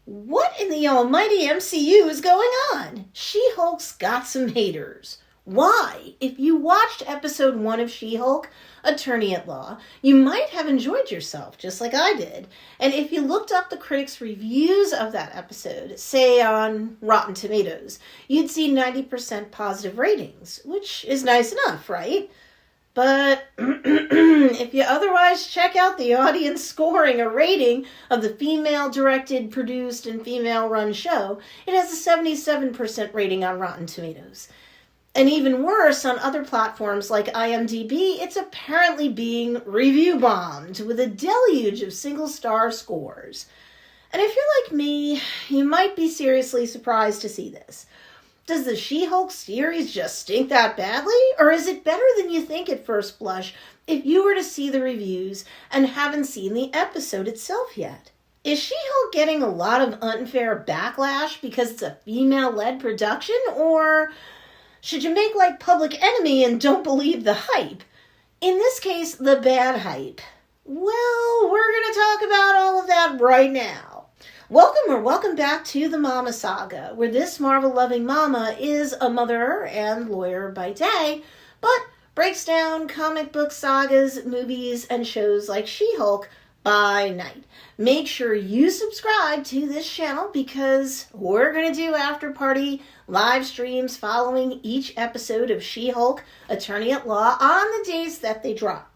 What in the almighty MCU is going on? She-Hulk's got some haters. Why? If you watched episode 1 of She-Hulk, Attorney at Law, you might have enjoyed yourself, just like I did. And if you looked up the critics' reviews of that episode, say on Rotten Tomatoes, you'd see 90% positive ratings, which is nice enough, right? But if you otherwise check out the audience scoring or rating of the female-directed, produced, and female-run show, it has a 77% rating on Rotten Tomatoes. And even worse, on other platforms like IMDb, it's apparently being review-bombed with a deluge of single-star scores. And if you're like me, you might be seriously surprised to see this. Does the She-Hulk series just stink that badly? Or is it better than you think at first blush if you were to see the reviews and haven't seen the episode itself yet? Is She-Hulk getting a lot of unfair backlash because it's a female-led production? Or should you make like Public Enemy and don't believe the hype? In this case, the bad hype. Well, we're going to talk about all of that right now. Welcome back to the Mama Saga, where this Marvel-loving mama is a mother and lawyer by day, but breaks down comic book sagas, movies, and shows like She-Hulk by night. Make sure you subscribe to this channel because we're going to do after-party live streams following each episode of She-Hulk, Attorney at Law on the days that they drop.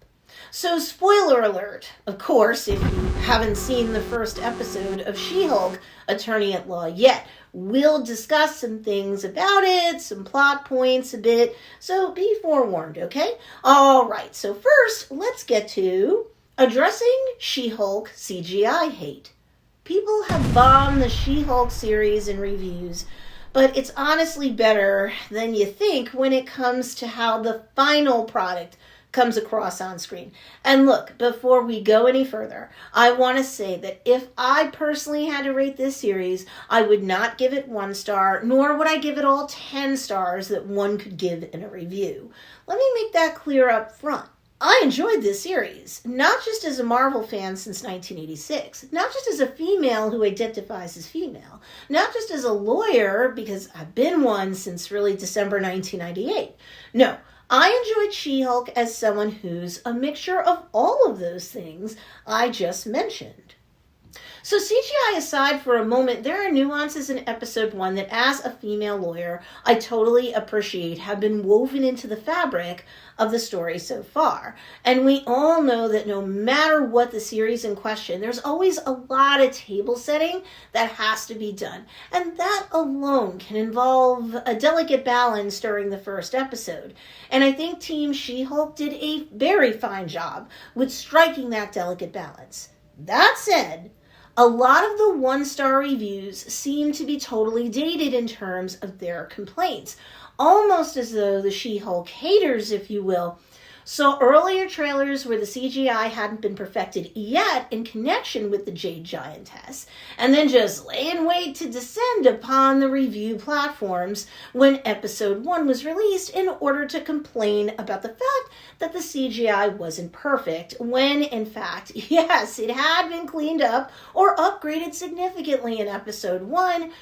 So, spoiler alert, of course, if you haven't seen the first episode of She-Hulk, Attorney at Law yet, we'll discuss some things about it, some plot points a bit, so be forewarned, okay? Alright, so first, let's get to addressing She-Hulk CGI hate. People have bombed the She-Hulk series in reviews, but it's honestly better than you think when it comes to how the final product comes across on screen. And look, before we go any further, I want to say that if I personally had to rate this series, I would not give it 1 star, nor would I give it all 10 stars that one could give in a review. Let me make that clear up front. I enjoyed this series, not just as a Marvel fan since 1986, not just as a female who identifies as female, not just as a lawyer because I've been one since really December 1998. No, I enjoyed She-Hulk as someone who's a mixture of all of those things I just mentioned. So CGI aside for a moment, there are nuances in episode 1 that as a female lawyer, I totally appreciate have been woven into the fabric of the story so far. And we all know that no matter what the series in question, there's always a lot of table setting that has to be done. And that alone can involve a delicate balance during the first episode. And I think Team She-Hulk did a very fine job with striking that delicate balance. That said, a lot of the 1-star reviews seem to be totally dated in terms of their complaints, almost as though the She-Hulk haters, if you will, saw earlier trailers where the CGI hadn't been perfected yet in connection with the Jade Giantess, and then just lay in wait to descend upon the review platforms when episode 1 was released in order to complain about the fact that the CGI wasn't perfect, when in fact, yes, it had been cleaned up or upgraded significantly in episode 1,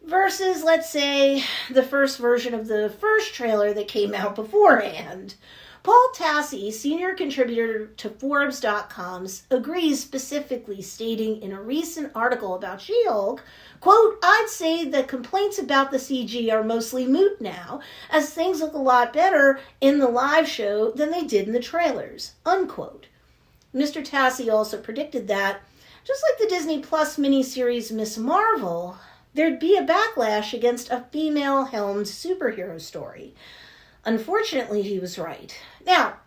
versus, let's say, the first version of the first trailer that came out beforehand. Paul Tassi, senior contributor to Forbes.com, agrees, specifically stating in a recent article about She-Hulk, quote, "I'd say that complaints about the CG are mostly moot now, as things look a lot better in the live show than they did in the trailers," unquote. Mr. Tassi also predicted that, just like the Disney Plus miniseries Ms. Marvel, there'd be a backlash against a female-helmed superhero story. Unfortunately, he was right. Now,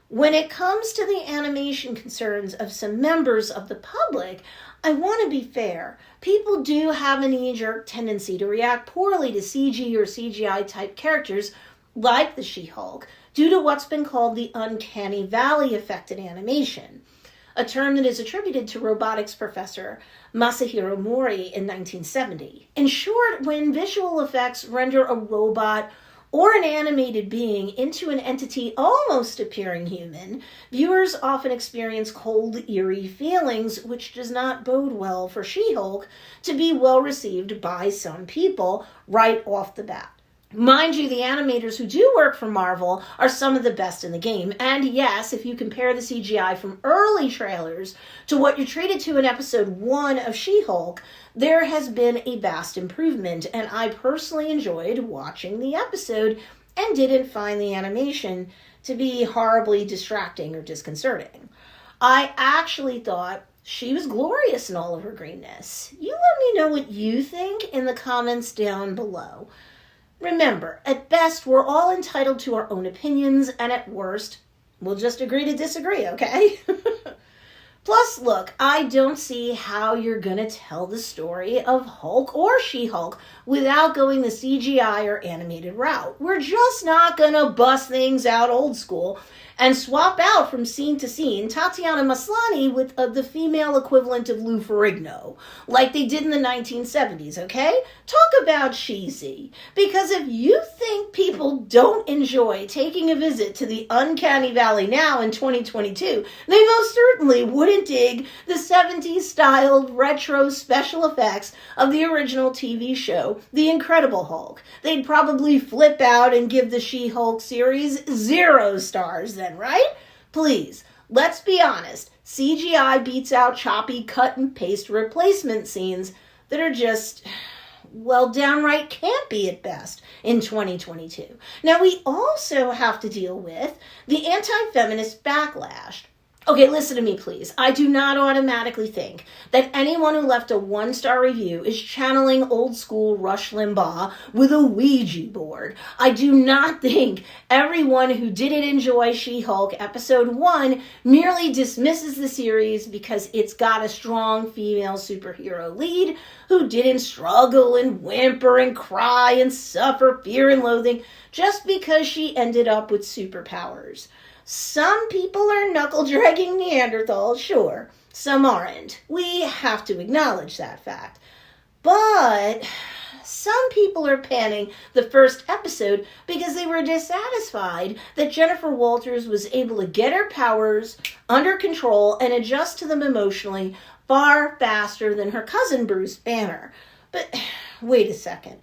when it comes to the animation concerns of some members of the public, I want to be fair. People do have a knee-jerk tendency to react poorly to CG or CGI-type characters like the She-Hulk due to what's been called the uncanny valley effect in animation, a term that is attributed to robotics professor Masahiro Mori in 1970. In short, when visual effects render a robot or an animated being into an entity almost appearing human, viewers often experience cold, eerie feelings, which does not bode well for She-Hulk to be well received by some people right off the bat. Mind you, the animators who do work for Marvel are some of the best in the game. And yes, if you compare the CGI from early trailers to what you're treated to in episode 1 of She-Hulk, there has been a vast improvement. And I personally enjoyed watching the episode and didn't find the animation to be horribly distracting or disconcerting. I actually thought she was glorious in all of her greenness. You let me know what you think in the comments down below. Remember, at best, we're all entitled to our own opinions, and at worst, we'll just agree to disagree, okay? Plus, look, I don't see how you're gonna tell the story of Hulk or She-Hulk without going the CGI or animated route. We're just not gonna bust things out old school and swap out from scene to scene Tatiana Maslany with the female equivalent of Lou Ferrigno, like they did in the 1970s, okay? Talk about cheesy. Because if you think people don't enjoy taking a visit to the Uncanny Valley now in 2022, they most certainly wouldn't dig the 70s styled retro special effects of the original TV show, The Incredible Hulk. They'd probably flip out and give the She-Hulk series 0 stars then, right? Please, let's be honest. CGI beats out choppy cut and paste replacement scenes that are just, well, downright campy at best in 2022. Now, we also have to deal with the anti-feminist backlash. Okay, listen to me, please. I do not automatically think that anyone who left a 1-star review is channeling old school Rush Limbaugh with a Ouija board. I do not think everyone who didn't enjoy She-Hulk episode 1 merely dismisses the series because it's got a strong female superhero lead who didn't struggle and whimper and cry and suffer fear and loathing just because she ended up with superpowers. Some people are knuckle-dragging Neanderthals, sure. Some aren't. We have to acknowledge that fact. But some people are panning the first episode because they were dissatisfied that Jennifer Walters was able to get her powers under control and adjust to them emotionally far faster than her cousin Bruce Banner. But wait a second.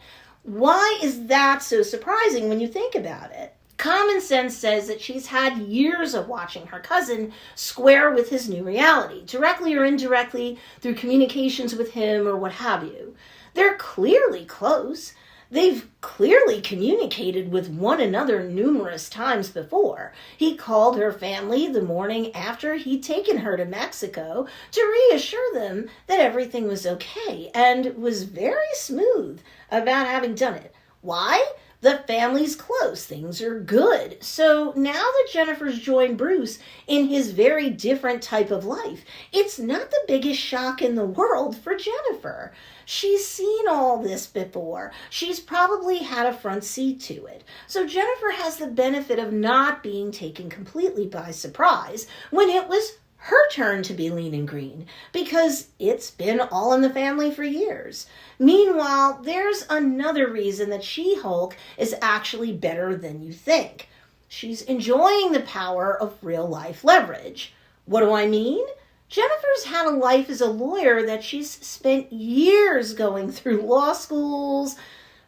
Why is that so surprising when you think about it? Common sense says that she's had years of watching her cousin square with his new reality, directly or indirectly through communications with him or what have you. They're clearly close. They've clearly communicated with one another numerous times before. He called her family the morning after he'd taken her to Mexico to reassure them that everything was okay and was very smooth about having done it. Why? The family's close. Things are good. So now that Jennifer's joined Bruce in his very different type of life, it's not the biggest shock in the world for Jennifer. She's seen all this before. She's probably had a front seat to it. So Jennifer has the benefit of not being taken completely by surprise when it was her turn to be lean and green, because it's been all in the family for years. Meanwhile, there's another reason that She-Hulk is actually better than you think. She's enjoying the power of real-life leverage. What do I mean? Jennifer's had a life as a lawyer that she's spent years going through law schools,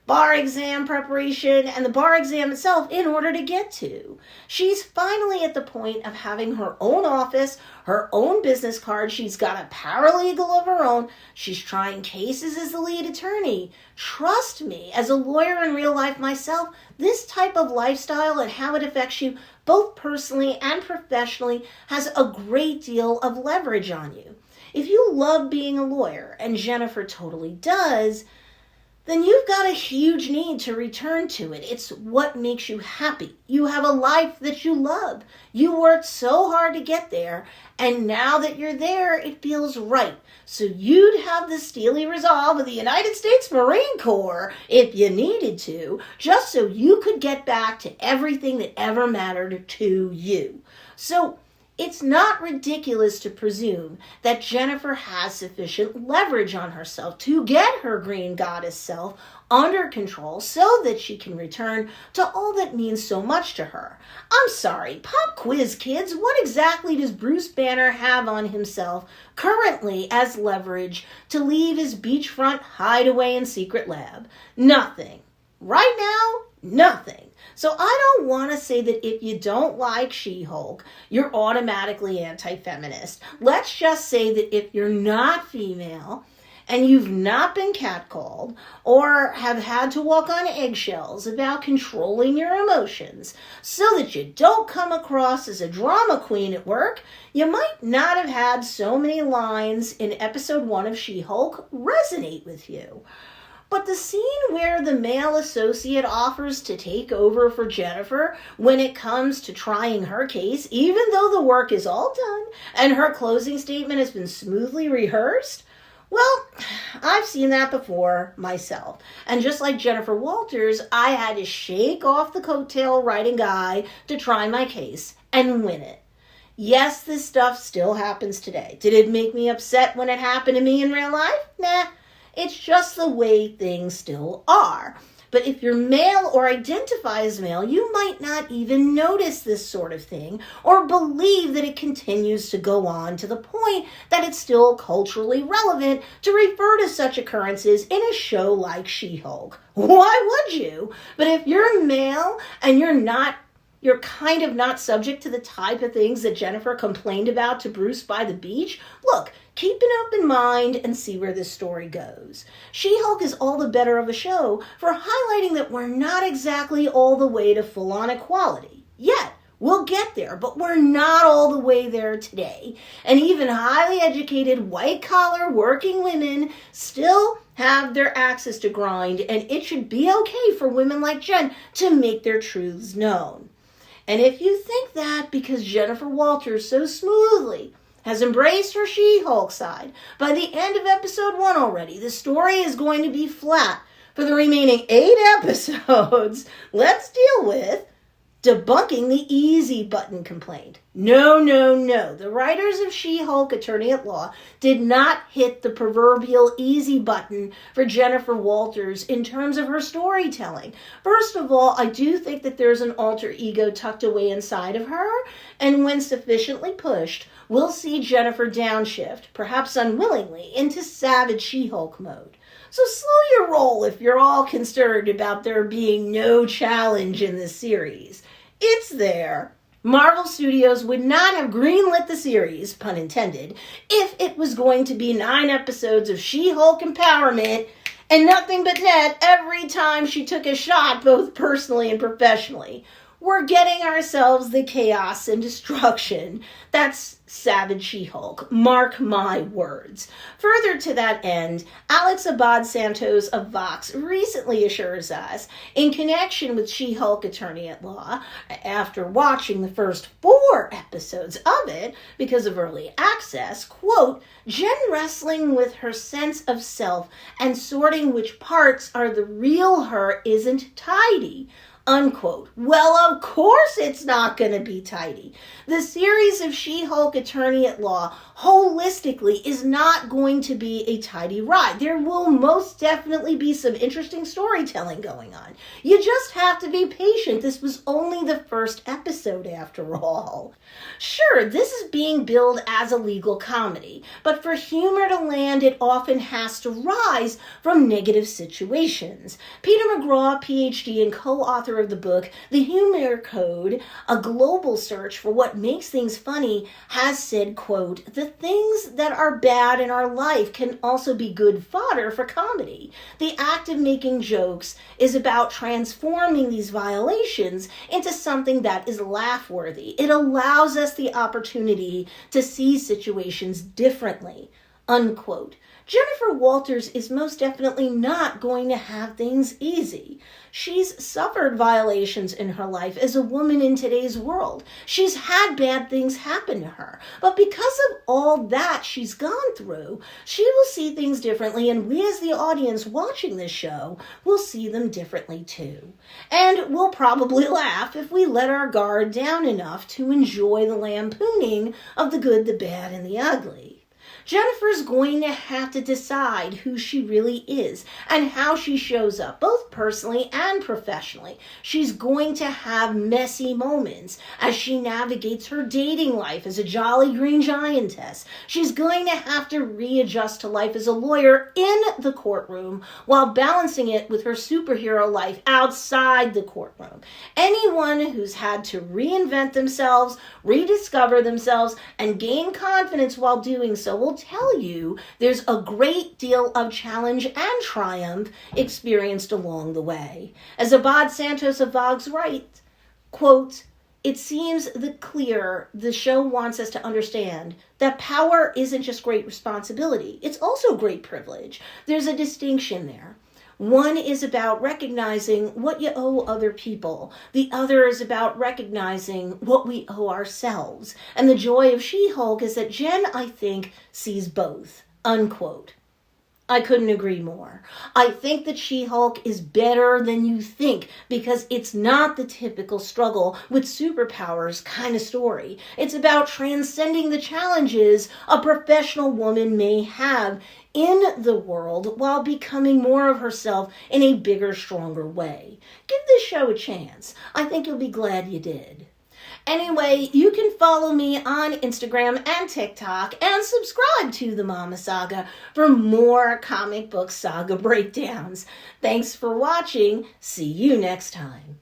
bar exam preparation, and the bar exam itself in order to get to. She's finally at the point of having her own office, her own business card. She's got a paralegal of her own. She's trying cases as the lead attorney. Trust me, as a lawyer in real life myself, this type of lifestyle and how it affects you both personally and professionally has a great deal of leverage on you. If you love being a lawyer, and Jennifer totally does, then you've got a huge need to return to it. It's what makes you happy. You have a life that you love. You worked so hard to get there, and now that you're there, it feels right. So you'd have the steely resolve of the United States Marine Corps, if you needed to, just so you could get back to everything that ever mattered to you. So It's not ridiculous to presume that Jennifer has sufficient leverage on herself to get her green goddess self under control so that she can return to all that means so much to her. I'm sorry, pop quiz, kids. What exactly does Bruce Banner have on himself currently as leverage to leave his beachfront hideaway and secret lab? Nothing. Right now, nothing. So I don't want to say that if you don't like She-Hulk, you're automatically anti-feminist. Let's just say that if you're not female and you've not been catcalled or have had to walk on eggshells about controlling your emotions so that you don't come across as a drama queen at work, you might not have had so many lines in episode 1 of She-Hulk resonate with you. But the scene where the male associate offers to take over for Jennifer when it comes to trying her case, even though the work is all done and her closing statement has been smoothly rehearsed, well, I've seen that before myself. And just like Jennifer Walters, I had to shake off the coattail writing guy to try my case and win it. Yes, this stuff still happens today. Did it make me upset when it happened to me in real life? Nah. It's just the way things still are. But if you're male or identify as male, you might not even notice this sort of thing or believe that it continues to go on to the point that it's still culturally relevant to refer to such occurrences in a show like She-Hulk. Why would you? But if you're male and you're kind of not subject to the type of things that Jennifer complained about to Bruce by the beach, look, keep an open mind and see where this story goes. She-Hulk is all the better of a show for highlighting that we're not exactly all the way to full-on equality. Yet, we'll get there, but we're not all the way there today. And even highly educated, white-collar working women still have their axes to grind, and it should be okay for women like Jen to make their truths known. And if you think that because Jennifer Walters so smoothly has embraced her She-Hulk side, by the end of episode 1 already, the story is going to be flat for the remaining 8 episodes, let's deal with debunking the easy button complaint. No. The writers of She-Hulk Attorney at Law did not hit the proverbial easy button for Jennifer Walters in terms of her storytelling. First of all, I do think that there's an alter ego tucked away inside of her, and when sufficiently pushed, we'll see Jennifer downshift, perhaps unwillingly, into savage She-Hulk mode. So slow your roll if you're all concerned about there being no challenge in this series. It's there. Marvel Studios would not have greenlit the series, pun intended, if it was going to be 9 episodes of She-Hulk empowerment and nothing but net every time she took a shot, both personally and professionally. We're getting ourselves the chaos and destruction that's savage She-Hulk. Mark my words. Further to that end, Alex Abad-Santos of Vox recently assures us, in connection with She-Hulk Attorney at Law, after watching the first 4 episodes of it because of early access, quote, Jen wrestling with her sense of self and sorting which parts are the real her isn't tidy. Unquote. Well, of course it's not going to be tidy. The series of She-Hulk Attorney at Law holistically is not going to be a tidy ride. There will most definitely be some interesting storytelling going on. You just have to be patient. This was only the first episode after all. Sure, this is being billed as a legal comedy, but for humor to land, it often has to rise from negative situations. Peter McGraw, PhD and co-author of the book, The Humor Code, A Global Search for What Makes Things Funny, has said, quote, the things that are bad in our life can also be good fodder for comedy. The act of making jokes is about transforming these violations into something that is laugh-worthy. It allows us the opportunity to see situations differently, unquote. Jennifer Walters is most definitely not going to have things easy. She's suffered violations in her life as a woman in today's world. She's had bad things happen to her. But because of all that she's gone through, she will see things differently, and we as the audience watching this show will see them differently too. And we'll probably laugh if we let our guard down enough to enjoy the lampooning of the good, the bad, and the ugly. Jennifer's going to have to decide who she really is and how she shows up, both personally and professionally. She's going to have messy moments as she navigates her dating life as a Jolly Green Giantess. She's going to have to readjust to life as a lawyer in the courtroom while balancing it with her superhero life outside the courtroom. Anyone who's had to reinvent themselves, rediscover themselves, and gain confidence while doing so will tell you there's a great deal of challenge and triumph experienced along the way. As Abad Santos of Vogue's writes, quote, "It seems clear the show wants us to understand that power isn't just great responsibility, it's also great privilege. There's a distinction there. One is about recognizing what you owe other people. The other is about recognizing what we owe ourselves. And the joy of She-Hulk is that Jen, I think, sees both." Unquote. I couldn't agree more. I think that She-Hulk is better than you think because it's not the typical struggle with superpowers kind of story. It's about transcending the challenges a professional woman may have in the world while becoming more of herself in a bigger, stronger way. Give this show a chance. I think you'll be glad you did. Anyway, you can follow me on Instagram and TikTok and subscribe to the Mama Saga for more comic book saga breakdowns. Thanks for watching. See you next time.